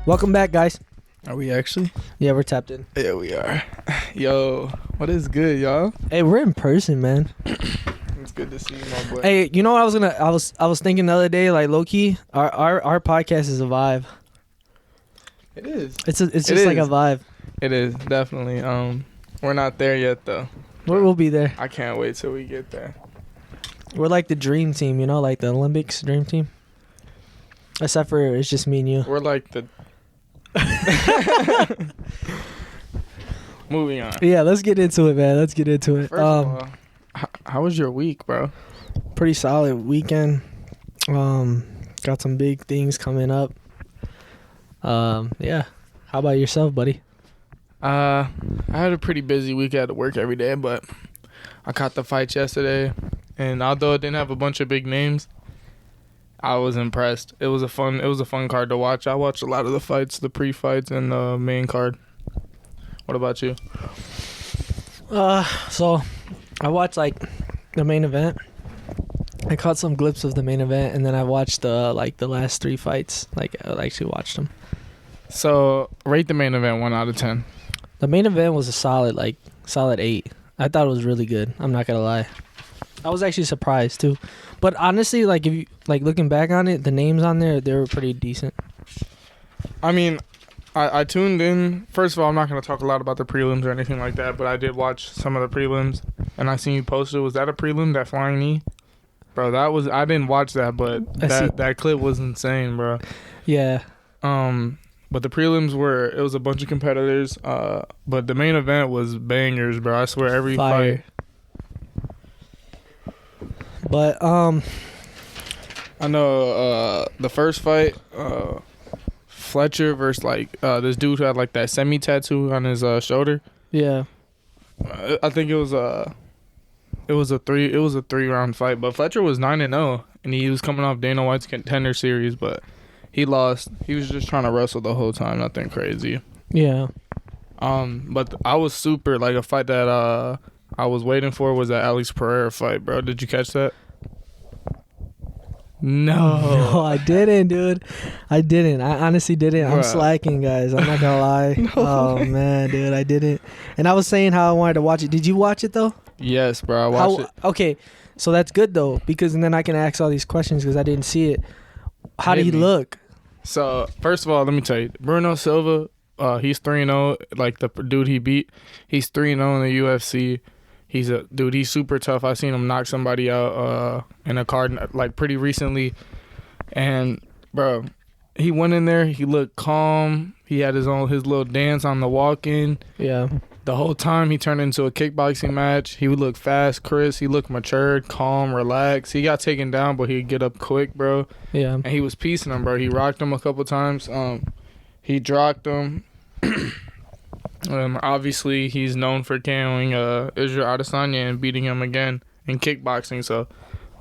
Welcome back, guys. Are we actually? Yeah, we're tapped in. Yeah, we are. Yo, what is good, y'all? Hey, we're in person, man. It's good to see you, my boy. Hey, you know what I was thinking the other day, like low key, our podcast is a vibe. It is. It's just like a vibe. It is, definitely. We're not there yet, though. We'll be there. I can't wait till we get there. We're like the dream team, you know, like the Olympics dream team. Except for it's just me and you. We're like the... Moving on. Yeah, let's get into it, man. Let's get into it. First of all, how was your week, bro? Pretty solid weekend. Got some big things coming up. Yeah. How about yourself, buddy? I had a pretty busy week. I had to work every day, but I caught the fights yesterday, and although it didn't have a bunch of big names, I was impressed. It was a fun card to watch. I watched a lot of the fights, the pre-fights, and the main card. What about you? So I watched like the main event. I caught some glimpses of the main event, and then I watched the last three fights. Like I actually watched them. So rate the main event 1 out of 10. The main event was a solid 8. I thought it was really good. I'm not gonna lie. I was actually surprised too. But honestly, like if you like looking back on it, the names on there, they were pretty decent. I mean, I tuned in. First of all, I'm not going to talk a lot about the prelims or anything like that, but I did watch some of the prelims, and I seen you posted. Was that a prelim, that flying knee? Bro, I didn't watch that, but that clip was insane, bro. Yeah. But the prelims it was a bunch of competitors, but the main event was bangers, bro. I swear every Fire. fight. But I know the first fight, Fletcher versus this dude who had like that semi tattoo on his shoulder. yeah. I think it was a 3-round fight, but Fletcher was 9-0, and he was coming off Dana White's Contender Series, but he lost. He was just trying to wrestle the whole time, nothing crazy. Yeah. But I was super a fight that I was waiting for was that Alex Pereira fight, bro. Did you catch that? No, I didn't, dude. I didn't. I honestly didn't. I'm slacking, guys. I'm not gonna lie. No oh way. Man, dude, I didn't. And I was saying how I wanted to watch it. Did you watch it though? Yes, bro. I watched it. Okay, so that's good though, because then I can ask all these questions because I didn't see it. How did he look? So first of all, let me tell you, Bruno Silva, he's 3-0. Like the dude he beat, he's 3-0 in the UFC. He's super tough. I seen him knock somebody out in a card pretty recently, and bro, he went in there. He looked calm. He had his little dance on the walk-in. Yeah. The whole time he turned into a kickboxing match. He would look fast, crisp. He looked matured, calm, relaxed. He got taken down, but he'd get up quick, bro. Yeah. And he was piecing him, bro. He rocked him a couple times. He dropped him. Obviously, he's known for KOing Israel Adesanya and beating him again in kickboxing. So,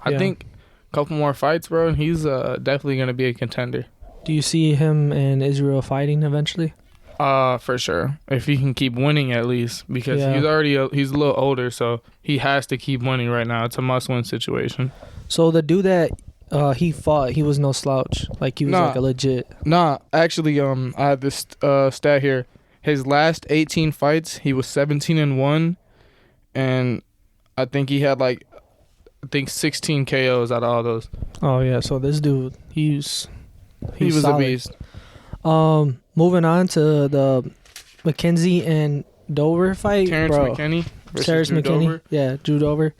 I think a couple more fights, bro, and he's definitely going to be a contender. Do you see him and Israel fighting eventually? For sure. If he can keep winning at least, because he's a little older, so he has to keep winning right now. It's a must-win situation. So the dude that he fought, he was no slouch. Like he was like a legit. Nah, actually, I have this stat here. His last 18 fights, he was 17-1, and I think he had 16 KOs out of all those. Oh yeah, so this dude, he was solid. A beast. Moving on to the McKenzie and Dover fight, Terrence McKinney versus Drew Dober. Yeah, Drew Dober.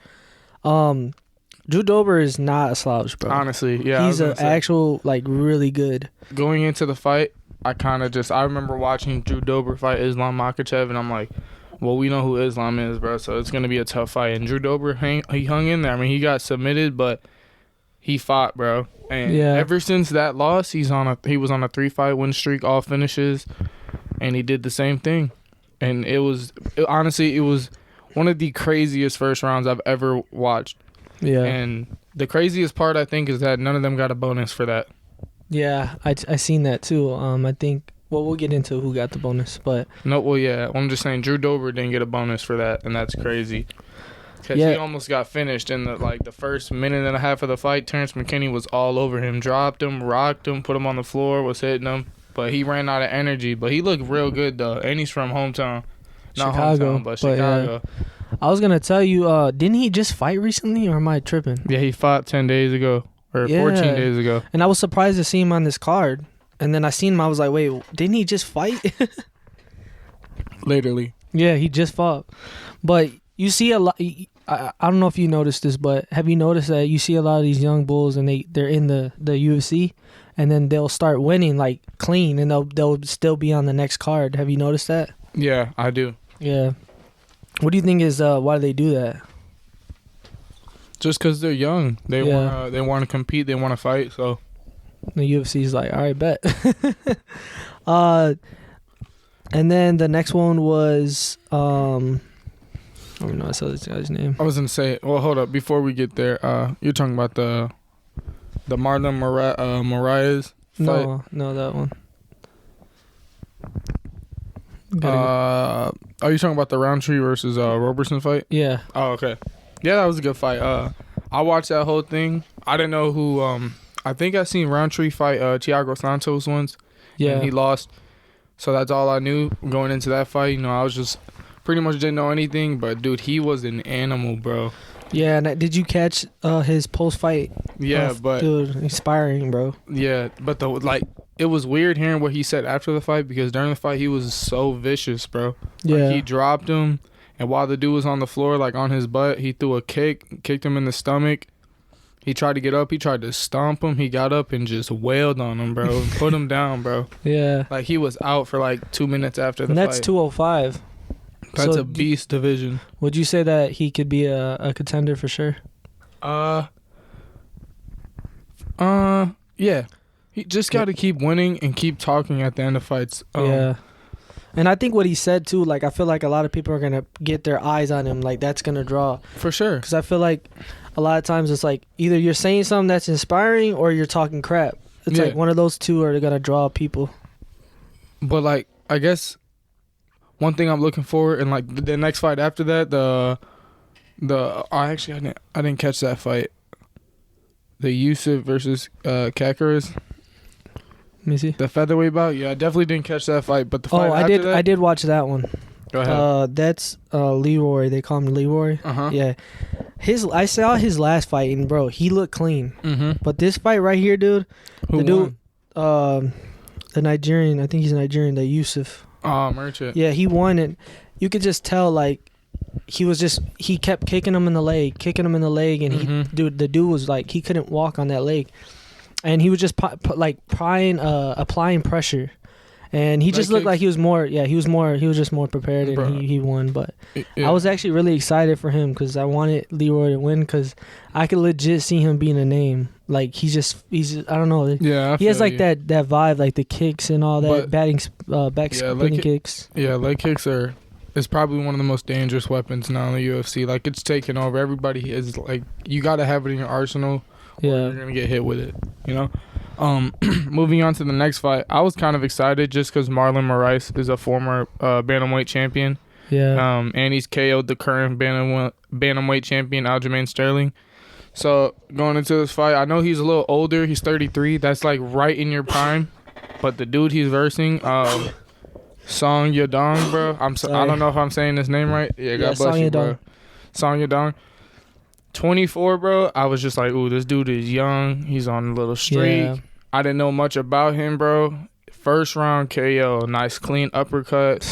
Drew Dober is not a slouch, bro. Honestly, yeah. He's an actual really good. Going into the fight, I remember watching Drew Dober fight Islam Makhachev, and I'm like, well, we know who Islam is, bro, so it's going to be a tough fight. And Drew Dober, he hung in there. I mean, he got submitted, but he fought, bro. And ever since that loss, he was on a 3-fight win streak, all finishes, and he did the same thing. And honestly, it was one of the craziest first rounds I've ever watched. Yeah. And the craziest part, I think, is that none of them got a bonus for that. Yeah, I seen that too. I think, we'll get into who got the bonus, but... No, well, yeah. I'm just saying Drew Dober didn't get a bonus for that, and that's crazy. Because he almost got finished in the first minute and a half of the fight. Terrence McKinney was all over him. Dropped him, rocked him, put him on the floor, was hitting him. but he ran out of energy. But he looked real good though, and he's from hometown, not Chicago, hometown, but Chicago. I was gonna tell you, didn't he just fight recently, or am I tripping? Yeah, he fought 10 days ago or 14 days ago. And I was surprised to see him on this card. And then I seen him, I was like, wait, didn't he just fight? Literally. Yeah, he just fought. But you see a lot. I don't know if you noticed this, but have you noticed that you see a lot of these young bulls and they're in the UFC, and then they'll start winning like clean, and they'll still be on the next card. Have you noticed that? Yeah, I do. Yeah. What do you think is why do they do that? Just because they're young, they want to compete, they want to fight. So the UFC's like, all right, bet. And then the next one was I don't know. I saw this guy's name. I was gonna say, well, hold up, before we get there, you're talking about the Marlon Moraes fight? No, that one. Are you talking about the Roundtree versus Roberson fight? Yeah. Oh, okay. Yeah, that was a good fight. I watched that whole thing. I didn't know who. I think I seen Roundtree fight Thiago Santos once. Yeah. And he lost. So that's all I knew going into that fight. You know, I was just pretty much didn't know anything. But dude, he was an animal, bro. Yeah. And did you catch his post fight? Yeah, but dude, inspiring, bro. Yeah, but it was weird hearing what he said after the fight, because during the fight he was so vicious, bro. Yeah. Like, he dropped him, and while the dude was on the floor, like on his butt, he threw a kicked him in the stomach. He tried to get up, he tried to stomp him. He got up and just wailed on him, bro. Put him down, bro. Yeah. Like, he was out for like 2 minutes after the and that's fight. 205. That's So a beast division. Would you say that he could be a contender for sure? Yeah. He just got to keep winning and keep talking at the end of fights. Yeah. And I think what he said too, like, I feel like a lot of people are gonna get their eyes on him, like that's gonna draw. For sure. Because I feel like a lot of times it's like either you're saying something that's inspiring or you're talking crap. It's like one of those two are gonna draw people. But like, I guess one thing I'm looking for, and like the next fight after that, I didn't catch that fight. The Yusuf versus Kakaris. Let me see. The featherweight bout. Yeah, I definitely didn't catch that fight. But the fight after that, I did watch that one. Go ahead. That's Leroy. They call him Leroy. Yeah. I saw his last fight, and bro, he looked clean. Mm-hmm. But this fight right here, dude. Who won? The Nigerian. I think he's Nigerian. The Yusuf. Oh, Merchant. Yeah, he won, and you could just tell like he kept kicking him in the leg, and the dude was like he couldn't walk on that leg, and he was just applying pressure. And he just looked like he was just more prepared, and he won. But I was actually really excited for him because I wanted Leroy to win because I could legit see him being a name. Like he's I don't know. Yeah, he has like that vibe, like the kicks and all that, batting, back spinning kicks. Yeah, leg kicks is probably one of the most dangerous weapons now in the UFC. Like it's taken over. Everybody is like, you got to have it in your arsenal. Or you're gonna get hit with it. You know. Moving on to the next fight, I was kind of excited just because Marlon Moraes is a former bantamweight champion. Yeah. And he's KO'd the current bantamweight champion Aljamain Sterling. So going into this fight, I know he's a little older. He's 33. That's like right in your prime. But the dude he's versing, Song Yadong, bro. I don't know if I'm saying his name right. Yeah, God bless you, bro. Song Yadong. 24, bro. I was just like, ooh, this dude is young. He's on a little streak. Yeah. I didn't know much about him, bro. First round KO, nice clean uppercut.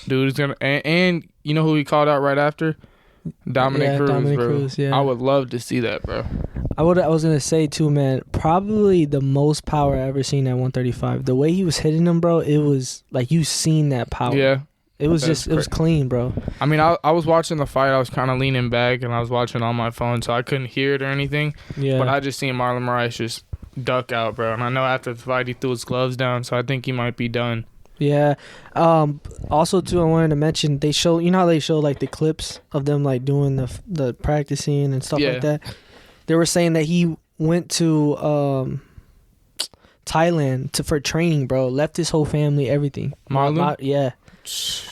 Dude is gonna, and you know who he called out right after? Dominic Cruz, bro. I would love to see that, bro. I was gonna say too, man. Probably the most power I ever seen at 135. The way he was hitting him, bro, it was like you seen that power. Yeah. It was it was clean, bro. I mean, I was watching the fight. I was kind of leaning back, and I was watching on my phone, so I couldn't hear it or anything. Yeah. But I just seen Marlon Moraes just duck out, bro. And I know after the fight, he threw his gloves down, so I think he might be done. Yeah. Also, too, I wanted to mention, they show, you know how they show, like, the clips of them, like, doing the practicing and stuff like that? They were saying that he went to Thailand for training, bro. Left his whole family, everything. Marlon? Yeah.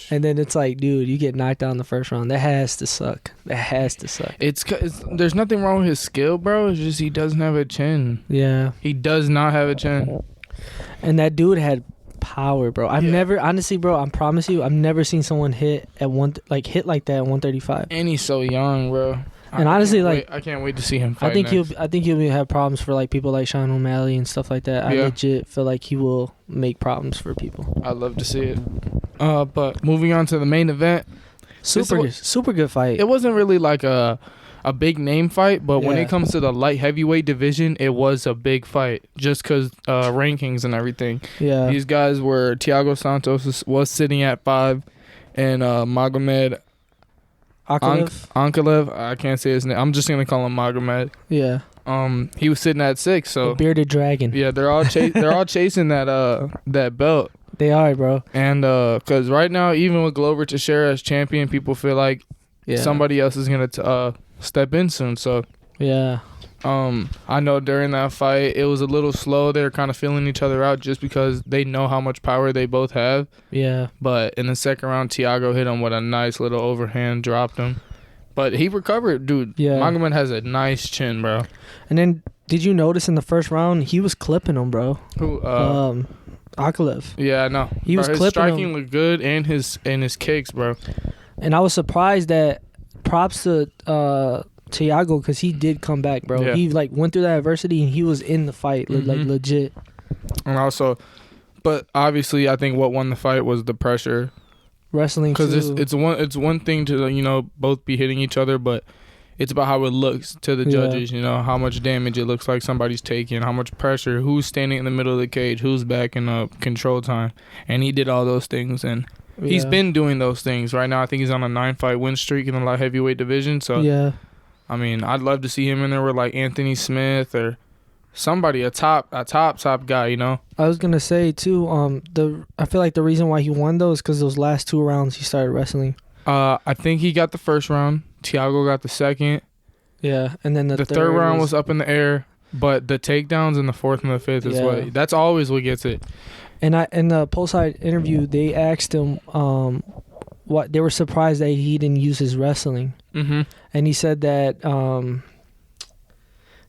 And then it's like, dude, you get knocked out in the first round. That has to suck. It's there's nothing wrong with his skill, bro. It's just he doesn't have a chin. Yeah. He does not have a chin. And that dude had power, bro. I've never, honestly, bro, I promise you, I've never seen someone hit at hit like that at 135. And he's so young, bro. And honestly, like, I can't wait to see him fight. I think he'll have problems for like people like Sean O'Malley and stuff like that. I legit feel like he will make problems for people. I'd love to see it. But moving on to the main event, super good fight. It wasn't really like a big name fight, but when it comes to the light heavyweight division, it was a big fight just because rankings and everything. Yeah, these guys were Thiago Santos was sitting at 5, and Magomed. Ankalaev, I can't say his name. I'm just gonna call him Magomed. Yeah. He was sitting at 6. So the bearded dragon. Yeah, they're all chasing that belt. They are, bro. And because right now, even with Glover Teixeira as champion, people feel like somebody else is gonna step in soon. So yeah. I know during that fight it was a little slow. They were kind of feeling each other out just because they know how much power they both have. Yeah. But in the second round, Thiago hit him with a nice little overhand, dropped him. But he recovered, dude. Yeah. Magomed has a nice chin, bro. And then, did you notice in the first round he was clipping him, bro? Who? Ankalaev. Yeah, I know. He was his clipping striking him. looked good, and his kicks, bro. And I was surprised that. Props to Thiago, because he did come back, bro. Yeah. He like went through that adversity and he was in the fight, like legit. And also, but obviously, I think what won the fight was the pressure. Wrestling, because it's one thing to both be hitting each other, but it's about how it looks to the judges. How much damage it looks like somebody's taking, how much pressure, who's standing in the middle of the cage, who's backing up, control time, and he did all those things and. He's been doing those things. Right now, I think he's on a 9-fight win streak in the light heavyweight division. So, I mean, I'd love to see him in there with like Anthony Smith or somebody, a top guy. I was gonna say too. I feel like the reason why he won those because those last 2 rounds he started wrestling. I think he got the first round. Thiago got the second. Yeah, and then the third round was up in the air, but the takedowns in the 4th and the 5th is that's always what gets it. And in the post-fight interview, they asked him what they were surprised that he didn't use his wrestling. Mm-hmm. And he said that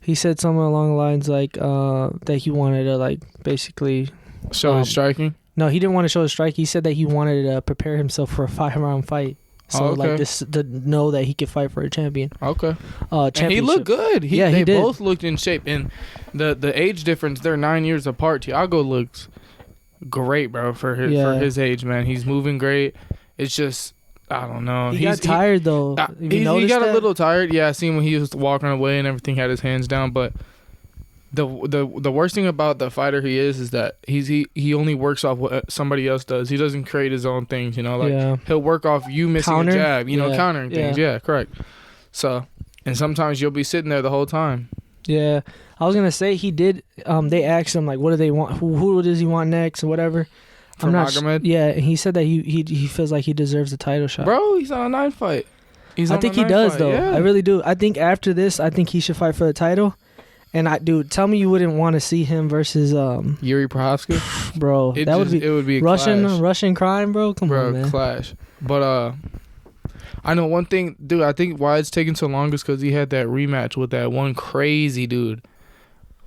he said something along the lines like that he wanted to like basically show his striking. No, he didn't want to show his strike. He said that he wanted to prepare himself for a 5-round fight. So like this to know that he could fight for a champion. Okay. And he looked good. They did. Both looked in shape, and the age difference, they're 9 years apart. Thiago looks great, bro, for his age, man. He's moving great. It's just I don't know. He got tired though. He got a little tired. Yeah, I seen when he was walking away and everything, had his hands down. But the worst thing about the fighter he is that he only works off what somebody else does. He doesn't create his own things. He'll work off you missing a jab. Countering things. Yeah, correct. So, and sometimes you'll be sitting there the whole time. Yeah, I was gonna say he did. They asked him like, what do they want? Who does he want next or whatever? I'm not. Yeah, and he said that he feels like he deserves a title shot. Bro, he's on a 9-fight. I think he does though. Yeah. I really do. I think after this, I think he should fight for the title. And tell me you wouldn't want to see him versus Yuri Prochazka, bro. It would be a Russian crime, bro. Come on, man. Clash. But I know one thing, dude. I think why it's taking so long is because he had that rematch with that one crazy dude.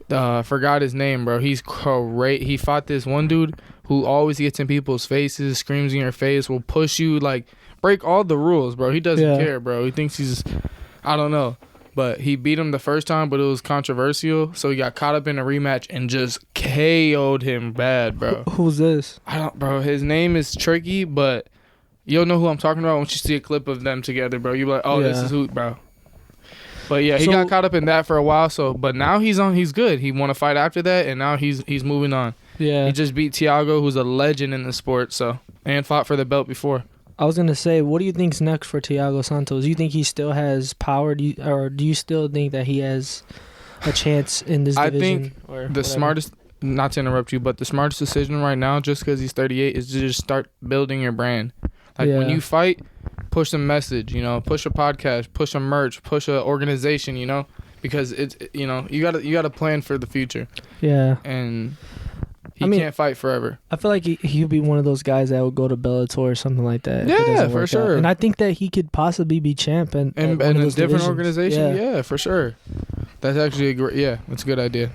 Forgot his name, bro. He's great. He fought this one dude who always gets in people's faces, screams in your face, will push you, like break all the rules, bro. He doesn't care, bro. He thinks he's, I don't know. But he beat him the first time, but it was controversial. So he got caught up in a rematch and just KO'd him bad, bro. Who's this? Bro. His name is tricky, but you'll know who I'm talking about once you see a clip of them together, bro. You'll be like, oh, this is who, bro. But yeah, he got caught up in that for a while. But now he's good. He won a fight after that, and now he's moving on. Yeah. He just beat Thiago, who's a legend in the sport, and fought for the belt before. I was going to say, what do you think's next for Thiago Santos? Do you think he still has power, or do you still think that he has a chance in this division? I think the smartest, not to interrupt you, but the smartest decision right now, just because he's 38, is to just start building your brand. Like when you fight, push a message, push a podcast, push a merch, push a organization, because it's, you gotta plan for the future. Yeah. And he can't fight forever. I feel like he'd be one of those guys that would go to Bellator or something like that. Yeah, for sure. And I think that he could possibly be champ in a different divisions. Organization. Yeah, for sure. That's actually that's a good idea.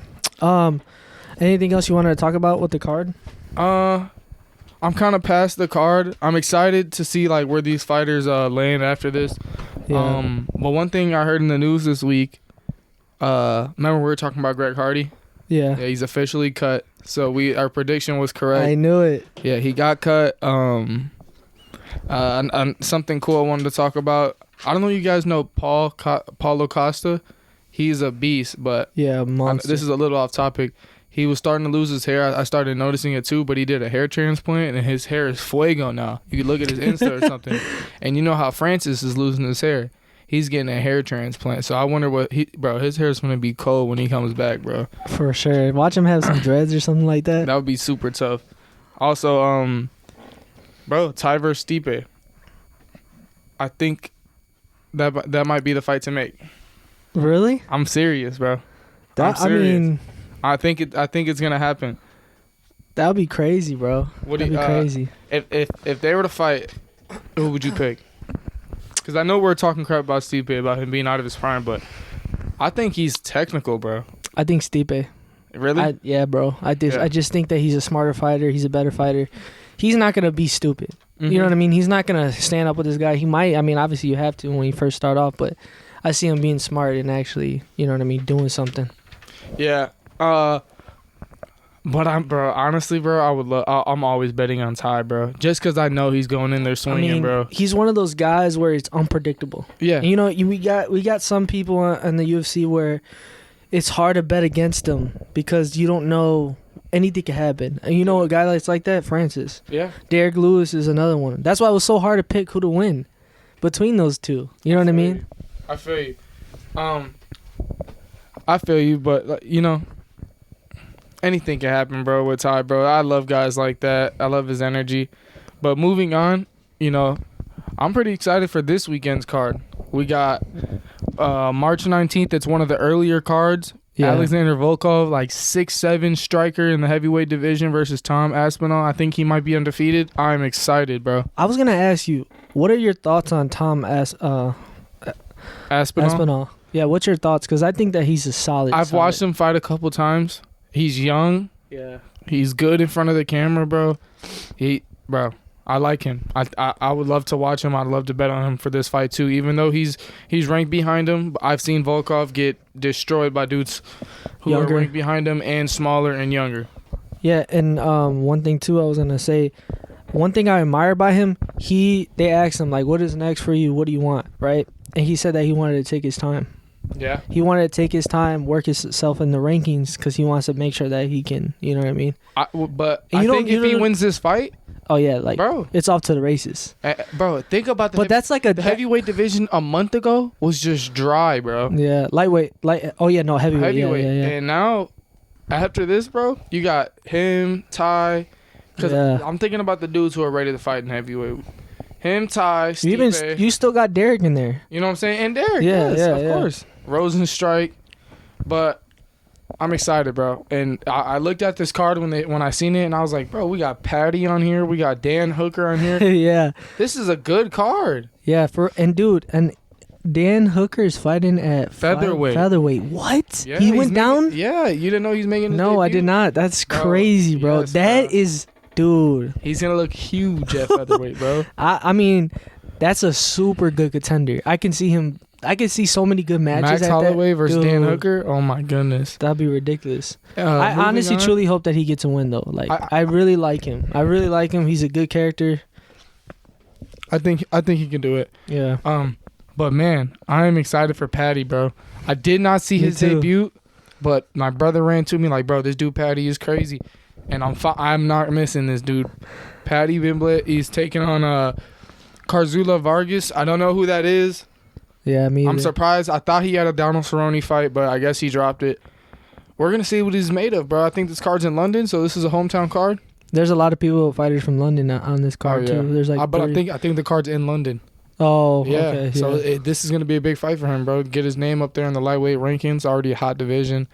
Anything else you wanted to talk about with the card? I'm kind of past the card. I'm excited to see like where these fighters land after this. Yeah. But one thing I heard in the news this week, remember we were talking about Greg Hardy? Yeah. Yeah, he's officially cut. So our prediction was correct. I knew it. Yeah, he got cut. Something cool I wanted to talk about. I don't know if you guys know Paulo Costa. He's a beast, but Yeah, monster. this is a little off topic. He was starting to lose his hair. I started noticing it too, but he did a hair transplant, and his hair is fuego now. You could look at his Insta or something, and you know how Francis is losing his hair. He's getting a hair transplant, so I wonder his hair is gonna be cold when he comes back, bro. For sure. Watch him have some dreads or something like that. That would be super tough. Also, bro, Ty versus Stipe. I think that might be the fight to make. Really? I'm serious, bro. That, I'm serious. I mean, I think it's gonna happen. that would be crazy, bro. That'd be crazy. If they were to fight, who would you pick? Because I know we're talking crap about Stipe, about him being out of his prime, but I think he's technical, bro. I think Stipe. Really? Yeah, bro. I just think that he's a smarter fighter. He's a better fighter. He's not gonna be stupid. You know what I mean? He's not gonna stand up with this guy. He might. I mean, obviously you have to when you first start off, but I see him being smart and actually, you know what I mean, doing something. Yeah. But honestly, bro, I'm always betting on Ty, bro. Just because I know he's going in there swinging, bro. He's one of those guys where it's unpredictable. Yeah. And, you know, we got some people in the UFC where it's hard to bet against them because you don't know anything can happen. And you know a guy that's like that? Francis. Yeah. Derek Lewis is another one. That's why it was so hard to pick who to win between those two. You know what I mean? I feel you. I feel you, but you know, anything can happen, bro, with Ty, bro. I love guys like that. I love his energy. But moving on, you know, I'm pretty excited for this weekend's card. We got March 19th. It's one of the earlier cards. Yeah. Alexander Volkov, like 6'7" striker in the heavyweight division versus Tom Aspinall. I think he might be undefeated. I'm excited, bro. I was going to ask you, what are your thoughts on Tom Aspinall? Yeah, what's your thoughts? Because I think that he's a solid. I've watched him fight a couple times. He's young. Yeah. He's good in front of the camera, bro. I like him. I would love to watch him. I'd love to bet on him for this fight too. Even though he's ranked behind him, I've seen Volkov get destroyed by dudes who are ranked behind him and smaller and younger. Yeah, and one thing too, I was gonna say, one thing I admire by him, they asked him like, "What is next for you? What do you want?" Right, and he said that he wanted to take his time. Yeah. He wanted to take his time, work himself in the rankings because he wants to make sure that he can, you know what I mean? I think if he wins this fight, oh yeah, like, bro, it's off to the races. Bro, think about the the heavyweight division a month ago was just dry, bro. Yeah, heavyweight. Heavyweight. Yeah. And now, after this, bro, you got him, Ty. Because I'm thinking about the dudes who are ready to fight in heavyweight. Him, Ty, Stipe. You still got Derek in there. You know what I'm saying? And Derek, of course. Rosenstrike. But I'm excited, bro. And I looked at this card when I seen it, and I was like, bro, we got Paddy on here. We got Dan Hooker on here. Yeah. This is a good card. Yeah, and Dan Hooker's fighting at featherweight. Featherweight. What? Yeah, he went down? Yeah, you didn't know he's making his No, debut? I did not. That's crazy, bro. Yes, that is... Dude, he's gonna look huge at featherweight, bro. I mean, that's a super good contender. I can see so many good matches. Max Holloway versus Dan Hooker. Oh my goodness, that'd be ridiculous. I honestly, truly hope that he gets a win though. Like, I really like him. He's a good character. I think he can do it. Yeah. But man, I am excited for Paddy, bro. I did not see his debut, but my brother ran to me like, bro, this dude Paddy is crazy. And I'm not missing this dude. Paddy Bimblet, he's taking on Carzula Vargas. I don't know who that is. Yeah, me either. I'm surprised. I thought he had a Donald Cerrone fight, but I guess he dropped it. We're going to see what he's made of, bro. I think this card's in London, so this is a hometown card. There's a lot of fighters from London on this card, too. There's like but I think the card's in London. Oh, yeah. Okay. So this is going to be a big fight for him, bro. Get his name up there in the lightweight rankings. Already a hot division.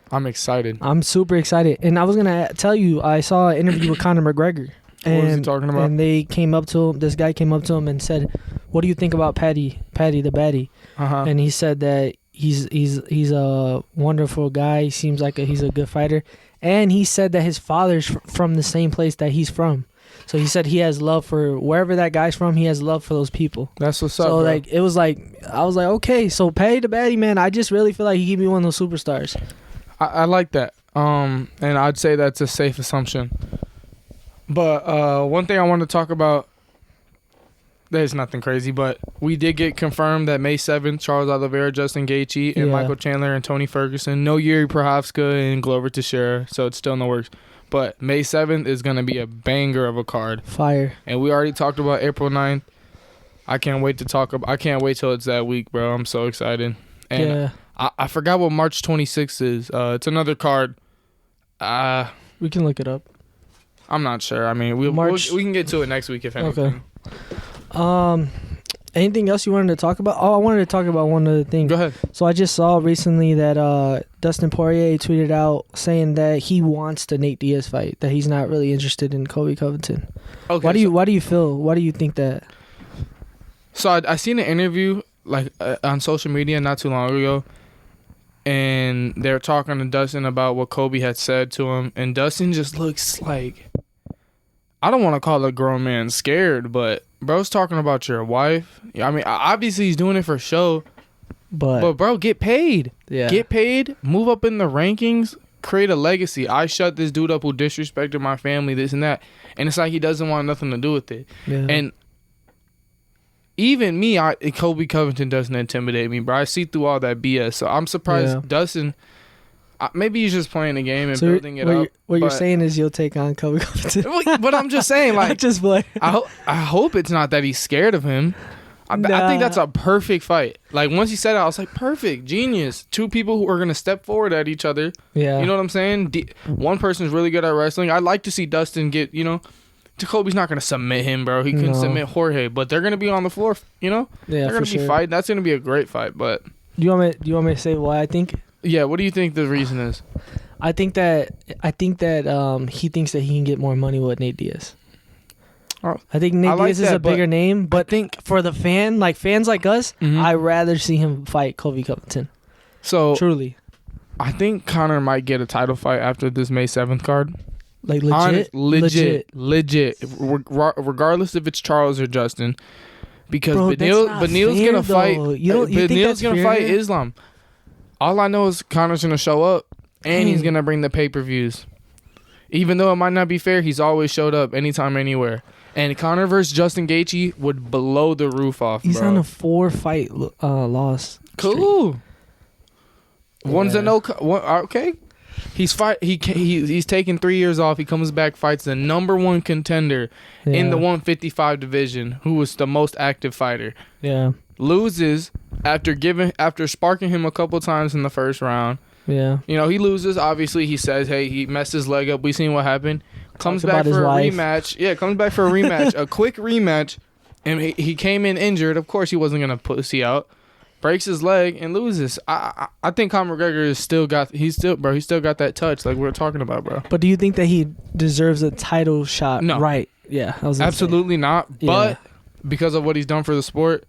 I'm excited. I'm super excited. And I was going to tell you, I saw an interview with Conor McGregor. What was he talking about? And this guy came up to him and said, "What do you think about Paddy the baddy?" Uh-huh. And he said that he's a wonderful guy. He seems like he's a good fighter. And he said that his father's from the same place that he's from. So he said he has love for wherever that guy's from. He has love for those people. That's what's up. So bro. like it was like I was like, okay, so Paddy the Baddy, man. I just really feel like he could be one of those superstars. I like that. And I'd say that's a safe assumption. But one thing I want to talk about. There's nothing crazy, but we did get confirmed that May 7th, Charles Oliveira, Justin Gaethje, and Michael Chandler and Tony Ferguson. No Yuri Prochazka and Glover Teixeira, so it's still in the works. But May 7th is going to be a banger of a card. Fire. And we already talked about April 9th. I can't wait to talk about. I can't wait till it's that week, bro. I'm so excited. And I forgot what March 26th is. It's another card. We can look it up. I'm not sure. I mean, we can get to it next week if anything. Okay. Anything else you wanted to talk about? Oh, I wanted to talk about one other thing. Go ahead. So I just saw recently that Dustin Poirier tweeted out saying that he wants the Nate Diaz fight, that he's not really interested in Colby Covington. Okay. Why do you feel? Why do you think that? So I seen an interview like on social media not too long ago, and they're talking to Dustin about what Colby had said to him, and Dustin just looks like, I don't want to call a grown man scared, but bro's talking about your wife. I mean, obviously he's doing it for show, but bro, get paid. Yeah. Get paid, move up in the rankings, create a legacy. I shut this dude up who disrespected my family, this and that. And it's like he doesn't want nothing to do with it. Yeah. And even me, Colby Covington doesn't intimidate me, bro. I see through all that BS. So I'm surprised Dustin... maybe he's just playing the game and building it up. What you're saying is you'll take on Colby Covington. But I'm just saying, like, just play. I hope it's not that he's scared of him. I think that's a perfect fight. Like, once he said it, I was like, perfect, genius. Two people who are going to step forward at each other. Yeah. You know what I'm saying? One person's really good at wrestling. I'd like to see Dustin get, Jacoby's not going to submit him, bro. He couldn't submit Jorge, but they're going to be on the floor, Yeah, they're going to be fighting. That's going to be a great fight, but... Do you want me to say why I think... Yeah, what do you think the reason is? I think that he thinks that he can get more money with Nate Diaz. I think Nate Diaz is a bigger name, but I think for the fans like us, I'd rather see him fight Colby Covington. So truly, I think Conor might get a title fight after this May 7th card. Like legit. Regardless if it's Charles or Justin, because Beneil's gonna fight. Beneil's gonna fight Islam. All I know is Conor's going to show up, and he's going to bring the pay-per-views. Even though it might not be fair, he's always showed up anytime, anywhere. And Conor versus Justin Gaethje would blow the roof off, He's on a 4-fight loss. Cool. Yeah. One's a no... Okay. He's taken 3 years off. He comes back, fights the number one contender in the 155 division, who was the most active fighter. Yeah. Loses after sparking him a couple times in the first round. Yeah. He loses. Obviously, he says, hey, he messed his leg up. We seen what happened. Comes back for a rematch. Yeah, comes back for a rematch. A quick rematch. And he came in injured. Of course, he wasn't going to pussy out. Breaks his leg and loses. I think Conor McGregor still got that touch like we were talking about, bro. But do you think that he deserves a title shot? No. Right. Yeah. Absolutely not. But because of what he's done for the sport,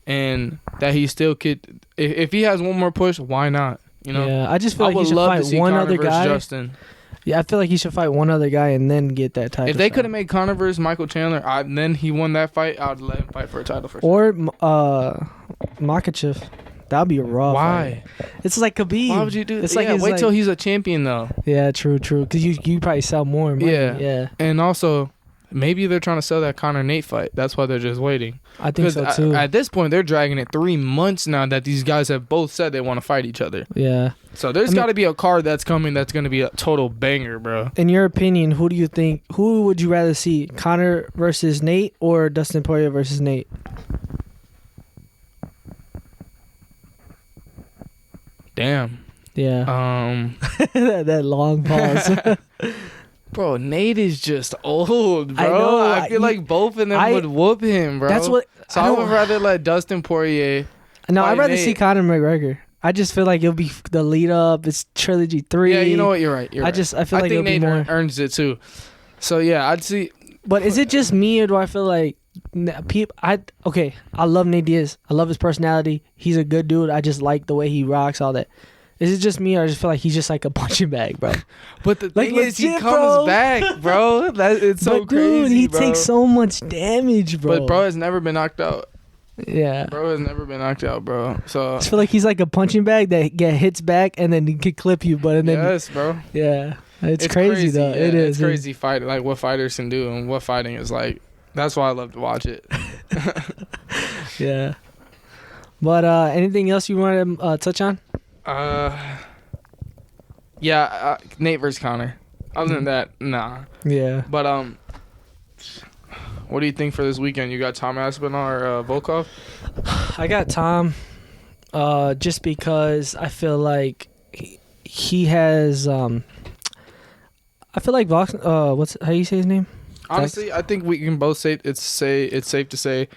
and that he still could, if he has one more push, why not? Yeah, I just feel like he should fight one other guy. Justin. Yeah, I feel like he should fight one other guy and then get that title. If they could have made Conor versus Michael Chandler, and then he won that fight, I'd let him fight for a title for sure. Or Makachev. That'd be a raw Why? Fight. It's like Khabib. Why would you do that? Wait till he's a champion, though. Yeah, true. Because you probably sell more money. Yeah. And also... Maybe they're trying to sell that Conor-Nate fight. That's why they're just waiting. I think so, too. At this point, they're dragging it 3 months now that these guys have both said they want to fight each other. Yeah. So there's got to be a card that's coming that's going to be a total banger, bro. In your opinion, who would you rather see? Conor versus Nate or Dustin Poirier versus Nate? Damn. Yeah. that long pause. Bro, Nate is just old, bro. I feel like both of them would whoop him, bro. So I would rather let Dustin Poirier. No, I'd rather see Conor McGregor. I just feel like it'll be the lead up. It's trilogy 3. Yeah, you know what? You're right. I feel like it'll Nate be more. Earns it too. So yeah, I'd see. But is it just me or do I feel like people? I love Nate Diaz. I love his personality. He's a good dude. I just like the way he rocks, all that. Is it just me, or I just feel like he's just like a punching bag, bro? But the thing is, he legit, comes bro. back, bro. It's so But dude, crazy, he bro. takes so much damage, bro. But bro has never been knocked out. Yeah. Bro has never been knocked out, bro. So I just feel like he's like a punching bag that hits back and then he can clip you, but and then yes, bro. yeah, it's crazy though. Yeah, it is. It's crazy fight, like what fighters can do and what fighting is like. That's why I love to watch it. Yeah. But anything else you want to touch on? Yeah, Nate versus Connor. Other than that, nah. Yeah. But what do you think for this weekend? You got Tom Aspen or Volkov? I got Tom, just because I feel like he has. I feel like Vox. What's how you say his name? Honestly, I think we can both say it's safe to say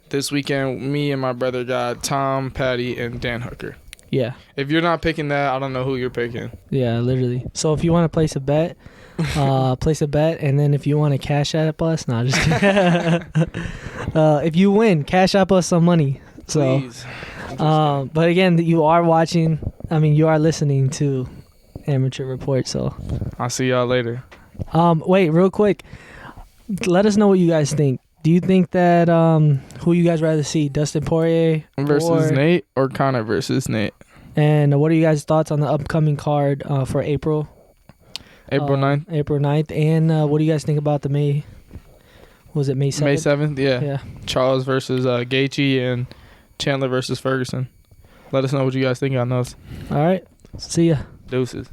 this weekend me and my brother got Tom, Paddy, and Dan Hooker. Yeah. If you're not picking that, I don't know who you're picking. Yeah, literally. So if you want to place a bet, and then if you want to cash app us, just kidding. If you win, cash app us some money. So, Please. but again, you are watching. I mean, you are listening to Amateur Report. So, I'll see y'all later. wait, real quick. Let us know what you guys think. Do you think that who you guys rather see, Dustin Poirier Versus Nate or Connor versus Nate? And what are you guys' thoughts on the upcoming card for April? April 9th? April 9th. And what do you guys think about the May 7th? May 7th, yeah. Yeah. Charles versus Gaethje and Chandler versus Ferguson. Let us know what you guys think on those. All right. See ya. Deuces.